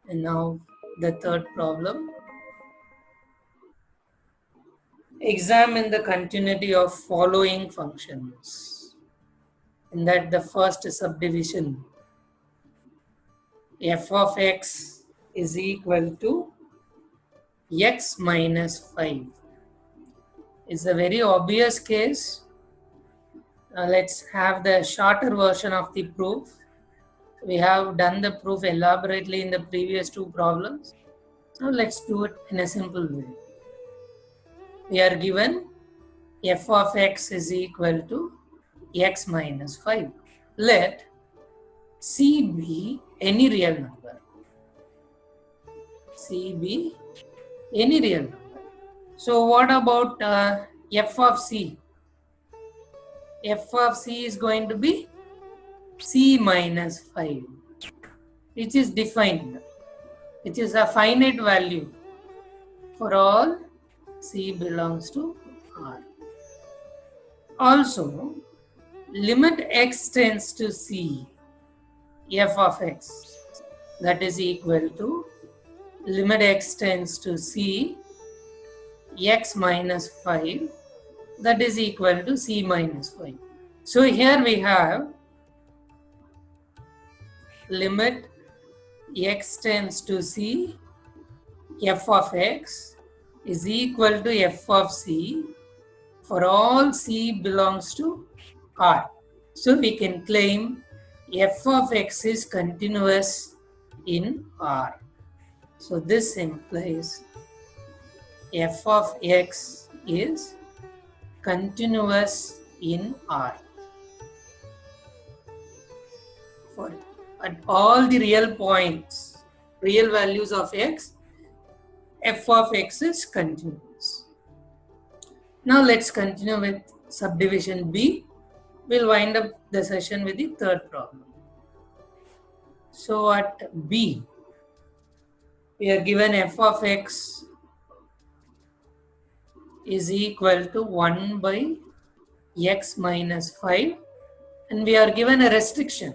And now the third problem. Examine the continuity of following functions. In that the first subdivision, f of x is equal to x minus 5. It's a very obvious case. Let's have the shorter version of the proof. We have done the proof elaborately in the previous two problems. Now let's do it in a simple way. We are given f of x is equal to x minus 5. Let c be any real number. C be any real number. So what about f of c? F of c is going to be c minus 5, which is defined, which is a finite value for all c belongs to R. Also, limit x tends to c, f of x, that is equal to limit x tends to c, x minus 5, that is equal to c minus 5. So here we have limit x tends to c, f of x is equal to f of c for all c belongs to R. So we can claim f of x is continuous in R. So this implies f of x is continuous in R. For at all the real points, real values of x, f of x is continuous. Now let's continue with subdivision B. We'll wind up the session with the third problem. So at B, we are given f of x is equal to 1 by x minus 5, and we are given a restriction.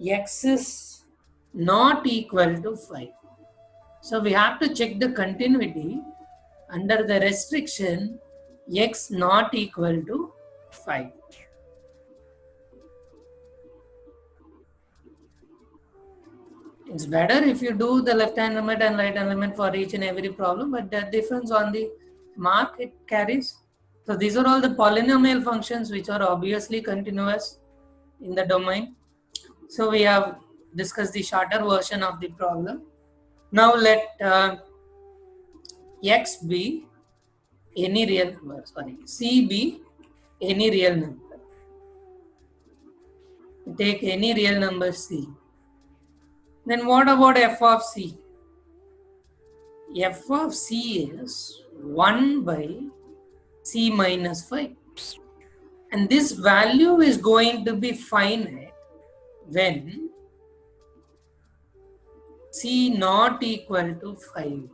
X is not equal to 5. So we have to check the continuity under the restriction x not equal to 5. It's better if you do the left hand limit and right hand limit for each and every problem, but the difference on the mark it carries. So these are all the polynomial functions which are obviously continuous in the domain. So we have discussed the shorter version of the problem. Now let x be any real number, c be any real number. Take any real number c. Then what about f of c? F of c is 1 by c minus 5. And this value is going to be finite when c not equal to 5.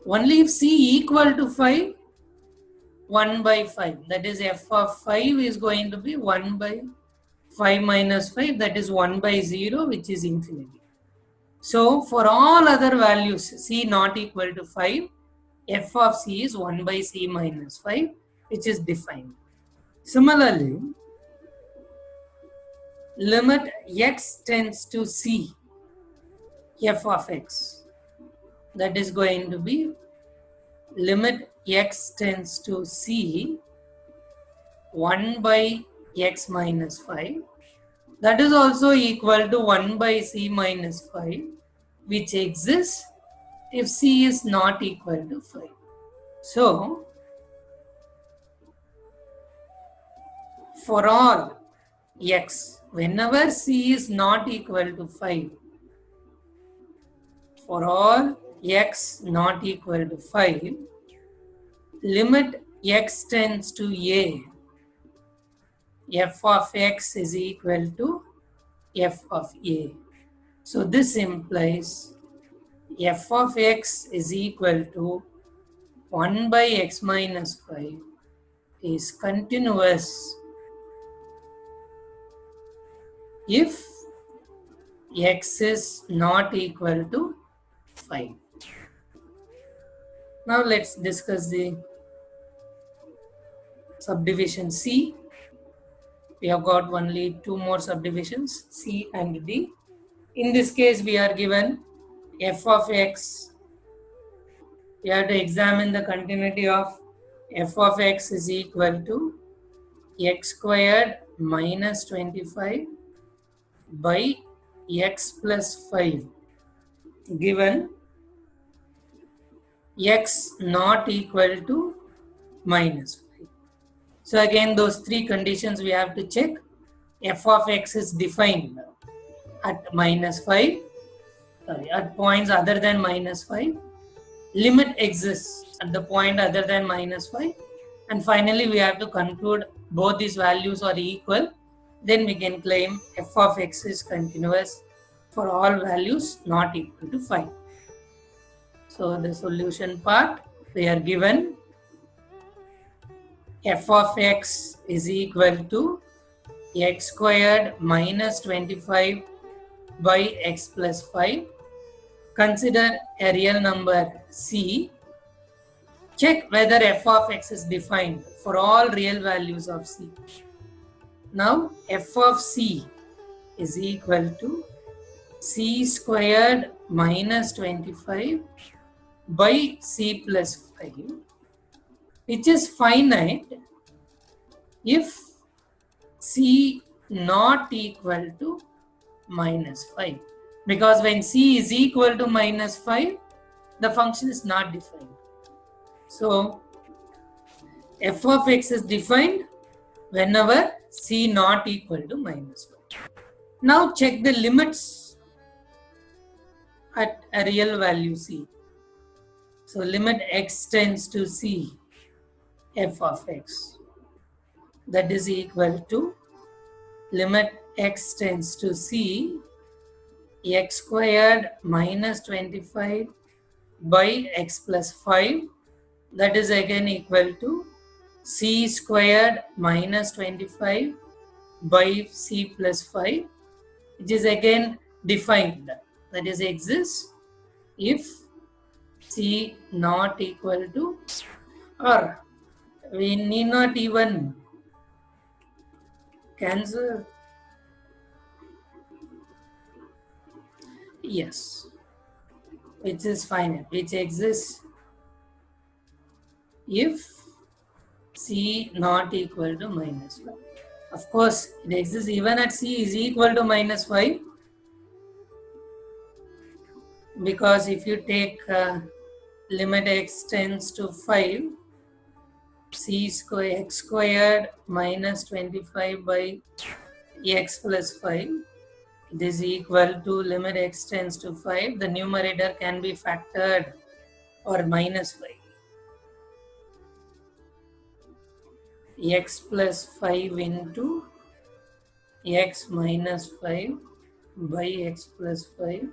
Only if c equal to 5, 1 by 5. That is f of 5 is going to be 1 by 5 minus 5, that is 1 by 0, which is infinity. So for all other values, c not equal to 5, f of c is 1 by c minus 5, which is defined. Similarly, limit x tends to c, f of x, that is going to be limit x tends to c 1 by x minus 5, that is also equal to 1 by c minus 5, which exists if c is not equal to 5. So for all x, whenever c is not equal to 5, for all x not equal to 5, limit x tends to a, f of x is equal to f of a. So this implies f of x is equal to 1 by x minus 5 is continuous if x is not equal to 5. Now let's discuss the subdivision C. We have got only two more subdivisions, C and D. In this case, we are given f of x. We have to examine the continuity of f of x is equal to x squared minus 25 by x plus 5, given x not equal to minus 5. So again, those three conditions we have to check. F of x is defined at minus 5, at points other than minus 5. Limit exists at the point other than minus 5. And finally, we have to conclude both these values are equal. Then we can claim f of x is continuous for all values not equal to 5. So the solution part, we are given f of x is equal to x squared minus 25 by x plus 5. Consider a real number c. Check whether f of x is defined for all real values of c. Now f of c is equal to c squared minus 25 by c plus 5, which is finite if c not equal to minus 5. Because when c is equal to minus 5, the function is not defined. So f of x is defined whenever c not equal to minus 5. Now check the limits at a real value c. So limit x tends to c, f of x, that is equal to limit x tends to c, x squared minus 25 by x plus 5, that is again equal to c squared minus 25 by c plus 5, which is again defined, that is exists if c not equal to, or we need not even cancel. Yes, which is finite, which exists if c not equal to minus 5. Of course, it exists even at c is equal to minus 5, because if you take limit x tends to 5, c square x squared minus 25 by x plus 5, it is equal to limit x tends to 5. The numerator can be factored, or minus 5. X plus 5 into x minus 5 by x plus 5.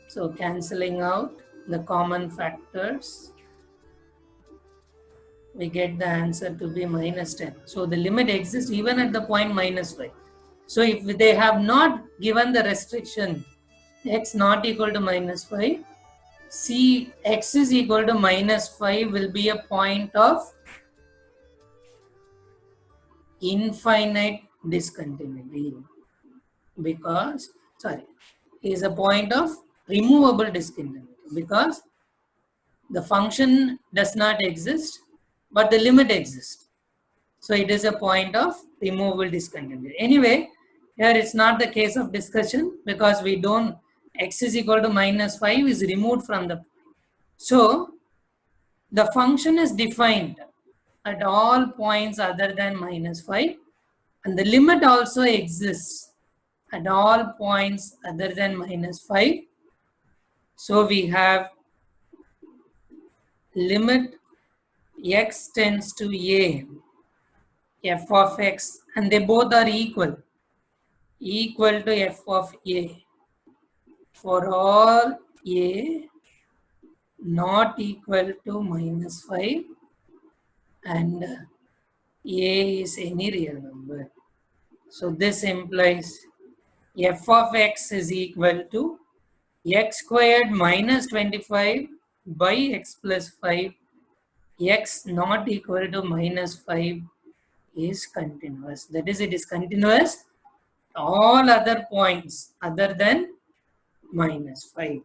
So cancelling out the common factors, we get the answer to be minus 10. So the limit exists even at the point minus 5. So if they have not given the restriction x not equal to minus 5, c x is equal to minus 5 will be a point of infinite discontinuity, because is a point of removable discontinuity, because the function does not exist but the limit exists. So it is a point of removable discontinuity. Anyway, here it's not the case of discussion, because we don't, x is equal to minus 5 is removed from the point. So the function is defined at all points other than minus 5, and the limit also exists at all points other than minus 5. So we have limit x tends to a, f of x, and they both are equal to f of a for all a not equal to minus 5 and a is any real number. So this implies f of x is equal to x squared minus 25 by x plus 5, x not equal to minus 5 is continuous. That is, it is continuous all other points other than minus 5.